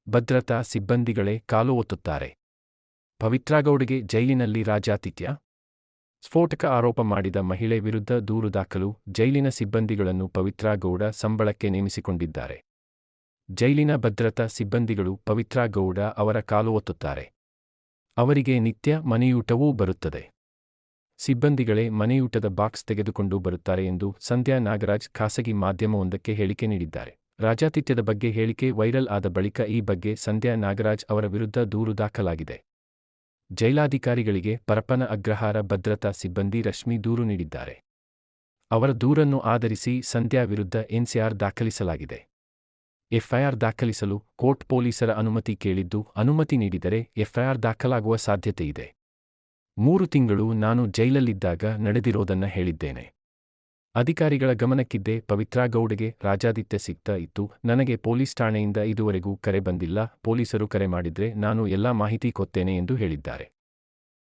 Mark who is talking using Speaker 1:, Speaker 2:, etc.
Speaker 1: ಭದ್ರತಾ ಸಿಬ್ಬಂದಿಗಳೇ ಕಾಲು ಒತ್ತುತ್ತಾರೆ. ಪವಿತ್ರಾಗೌಡಗೆ ಜೈಲಿನಲ್ಲಿ ರಾಜಾತಿಥ್ಯ. ಸ್ಫೋಟಕ ಆರೋಪ ಮಾಡಿದ ಮಹಿಳೆ ವಿರುದ್ಧ ದೂರು ದಾಖಲು. ಜೈಲಿನ ಸಿಬ್ಬಂದಿಗಳನ್ನು ಪವಿತ್ರಾಗೌಡ ಸಂಬಳಕ್ಕೆ ನೇಮಿಸಿಕೊಂಡಿದ್ದಾರೆ. ಜೈಲಿನ ಭದ್ರತಾ ಸಿಬ್ಬಂದಿಗಳು ಪವಿತ್ರಾಗೌಡ ಅವರ ಕಾಲು ಒತ್ತುತ್ತಾರೆ. ಅವರಿಗೆ ನಿತ್ಯ ಮನೆಯೂಟವೂ ಬರುತ್ತದೆ. ಸಿಬ್ಬಂದಿಗಳೇ ಮನೆಯೂಟದ ಬಾಕ್ಸ್ ತೆಗೆದುಕೊಂಡು ಬರುತ್ತಾರೆ ಎಂದು ಸಂಧ್ಯಾ ನಾಗರಾಜ್ ಖಾಸಗಿ ಮಾಧ್ಯಮವೊಂದಕ್ಕೆ ಹೇಳಿಕೆ ನೀಡಿದ್ದಾರೆ. ರಾಜಾತಿಥ್ಯದ ಬಗ್ಗೆ ಹೇಳಿಕೆ ವೈರಲ್ ಆದ ಬಳಿಕ ಈ ಬಗ್ಗೆ ಸಂಧ್ಯಾ ನಾಗರಾಜ್ ಅವರ ವಿರುದ್ಧ ದೂರು ದಾಖಲಾಗಿದೆ. ಜೈಲಾಧಿಕಾರಿಗಳಿಗೆ ಪರಪ್ಪನ ಅಗ್ರಹಾರ ಭದ್ರತಾ ಸಿಬ್ಬಂದಿ ರಶ್ಮಿ ದೂರು ನೀಡಿದ್ದಾರೆ. ಅವರ ದೂರನ್ನು ಆಧರಿಸಿ ಸಂಧ್ಯಾ ವಿರುದ್ಧ ಎನ್ಸಿಆರ್ ದಾಖಲಿಸಲಾಗಿದೆ. ಎಫ್ಐಆರ್ ದಾಖಲಿಸಲು ಕೋರ್ಟ್ ಪೊಲೀಸರ ಅನುಮತಿ ಕೇಳಿದ್ದು, ಅನುಮತಿ ನೀಡಿದರೆ ಎಫ್ಐಆರ್ ದಾಖಲಾಗುವ ಸಾಧ್ಯತೆಯಿದೆ. 3 ತಿಂಗಳು ನಾನು ಜೈಲಲ್ಲಿದ್ದಾಗ ನಡೆದಿರೋದನ್ನ ಹೇಳಿದ್ದೇನೆ. ಅಧಿಕಾರಿಗಳ ಗಮನಕ್ಕಿದ್ದೆ. ಪವಿತ್ರಾಗೌಡಗೆ ರಾಜಾತಿಥ್ಯ ಸಿಗ್ತಾ ಇತ್ತು. ನನಗೆ ಪೊಲೀಸ್ ಠಾಣೆಯಿಂದ ಇದುವರೆಗೂ ಕರೆ ಬಂದಿಲ್ಲ. ಪೊಲೀಸರು ಕರೆ ಮಾಡಿದ್ರೆ ನಾನು ಎಲ್ಲಾ ಮಾಹಿತಿ ಕೊಡ್ತೇನೆ ಎಂದು ಹೇಳಿದ್ದಾರೆ.